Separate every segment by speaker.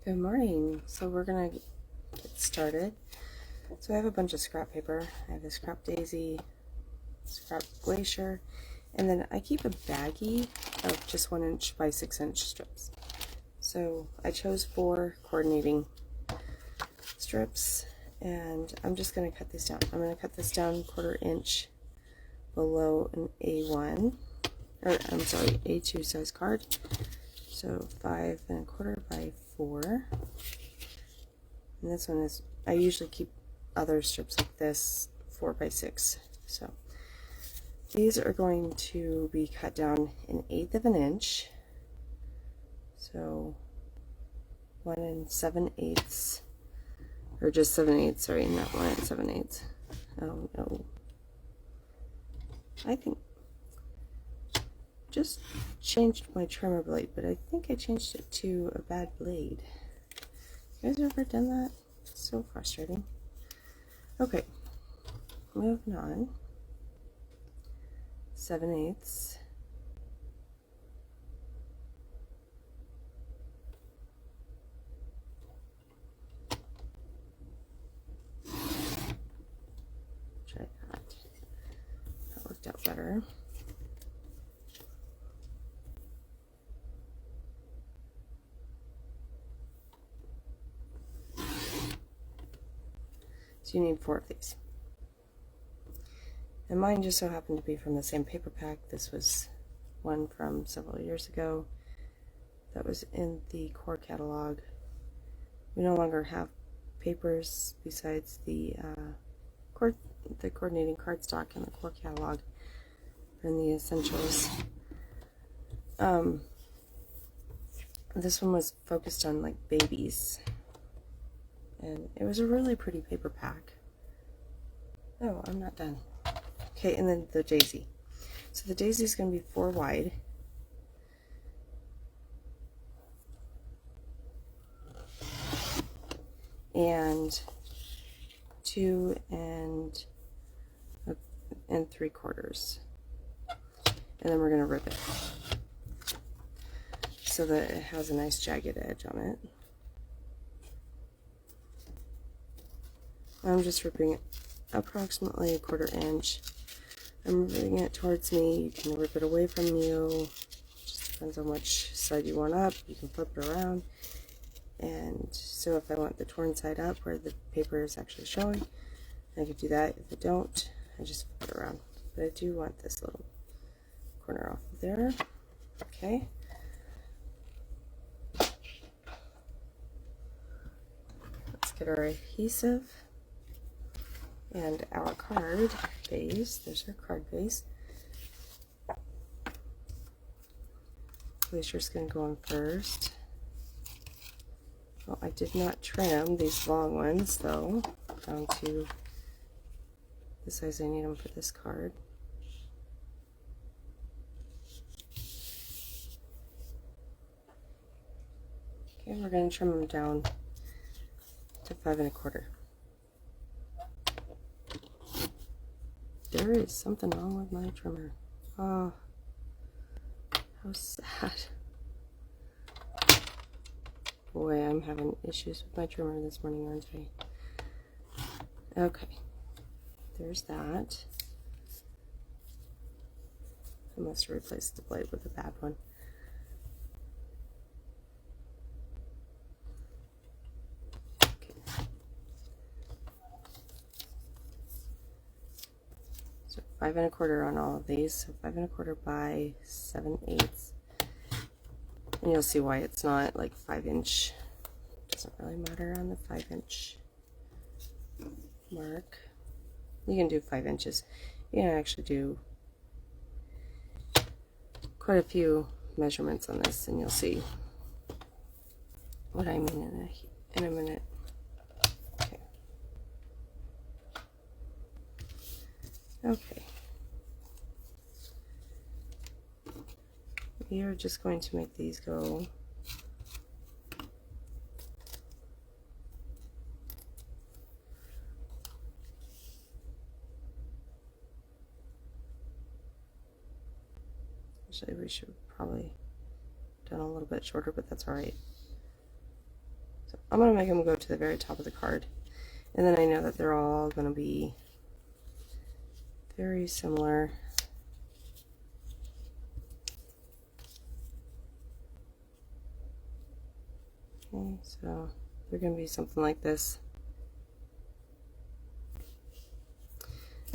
Speaker 1: Good morning. So we're gonna get started. So I have a bunch of scrap paper. I have a scrap daisy, scrap glacier, and then I keep a baggie of just 1 inch by 6 inch strips. So I chose 4 coordinating strips, and I'm just gonna cut these down. I'm gonna cut this down 1/4 inch below an A1, or I'm sorry, A2 size card. So 5 1/4 by 4. And this one is, I usually keep other strips like this 4 by 6. So these are going to be cut down 1/8 of an inch. So 1 7/8, or just 7/8, sorry, not 1 7/8. Oh no. I think just changed my trimmer blade, but I think I changed it to a bad blade. You guys ever done that? It's so frustrating. Okay, moving on. 7/8. Try that. That worked out better. So you need 4 of these. And mine just so happened to be from the same paper pack. This was one from several years ago that was in the core catalog. We no longer have papers besides the coordinating cardstock and the core catalog and the essentials. This one was focused on like babies, and it was a really pretty paper pack. Oh, I'm not done. Okay, and then the daisy. So the daisy is going to be 4 wide. And 2 3/4. And then we're going to rip it so that it has a nice jagged edge on it. I'm just ripping it approximately 1/4 inch. I'm ripping it towards me. You can rip it away from you. Just depends on which side you want up. You can flip it around. And so if I want the torn side up where the paper is actually showing, I could do that. If I don't, I just flip it around. But I do want this little corner off of there. Okay. Let's get our adhesive and our card base. There's our card base. Glacier's going to go on first. Well, I did not trim these long ones though, down to the size I need them for this card. Okay, we're going to trim them down to 5 1/4. There is something wrong with my trimmer. Oh, how sad. Boy, I'm having issues with my trimmer this morning, aren't I? Okay, there's that. I must have replaced the blade with a bad one. Okay. So 5 1/4 on all of these. So 5 1/4 by 7/8. And you'll see why it's not like 5 inch. Doesn't really matter on the 5 inch mark. You can do 5 inches. You can actually do quite a few measurements on this, and you'll see what I mean in a minute. Okay. Okay. We are just going to make these go actually we should probably done a little bit shorter, but that's all right. I'm going to make them go to the very top of the card. And then I know that they're all going to be very similar. Okay, so they're going to be something like this.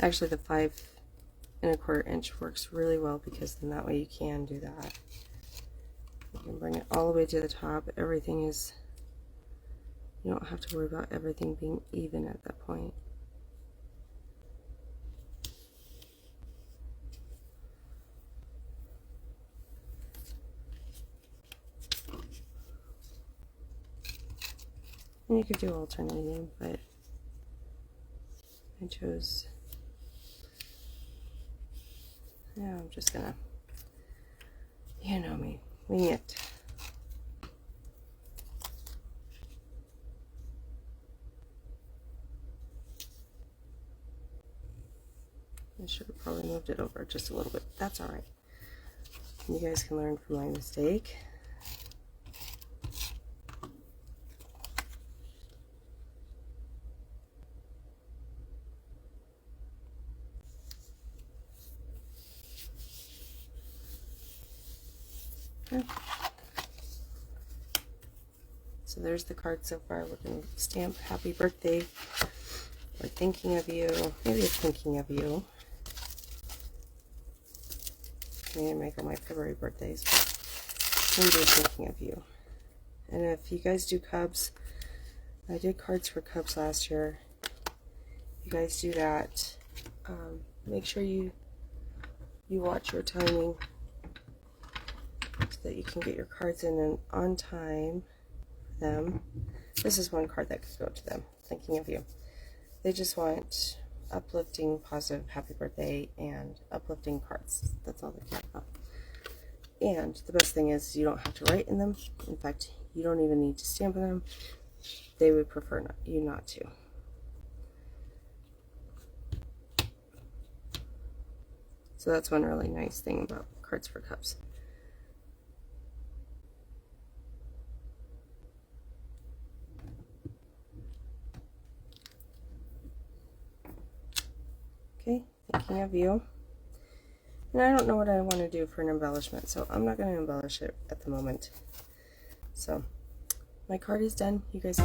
Speaker 1: Actually, the 5 1/4 inch works really well because then that way you can do that. You can bring it all the way to the top. Everything is, you don't have to worry about everything being even at that point. And you could do alternating, but I chose, yeah, I'm just gonna, you know me, wing it. I should have probably moved it over just a little bit. That's all right. You guys can learn from my mistake. Okay. So there's the card so far. We're going to stamp happy birthday. We're thinking of you. Maybe it's thinking of you. I need to make all my February birthdays. Maybe it's thinking of you. And if you guys do Cubs, I did cards for Cubs last year. If you guys do that, make sure you watch your timing so that you can get your cards in and on time for them. This is one card that could go to them, thinking of you. They just want uplifting, positive, happy birthday, and uplifting cards. That's all they care about. And the best thing is you don't have to write in them. In fact, you don't even need to stamp them. They would prefer you not to. So that's one really nice thing about cards for Cubs. Okay, thinking of you. And I don't know what I want to do for an embellishment, so I'm not going to embellish it at the moment. So, my card is done. You guys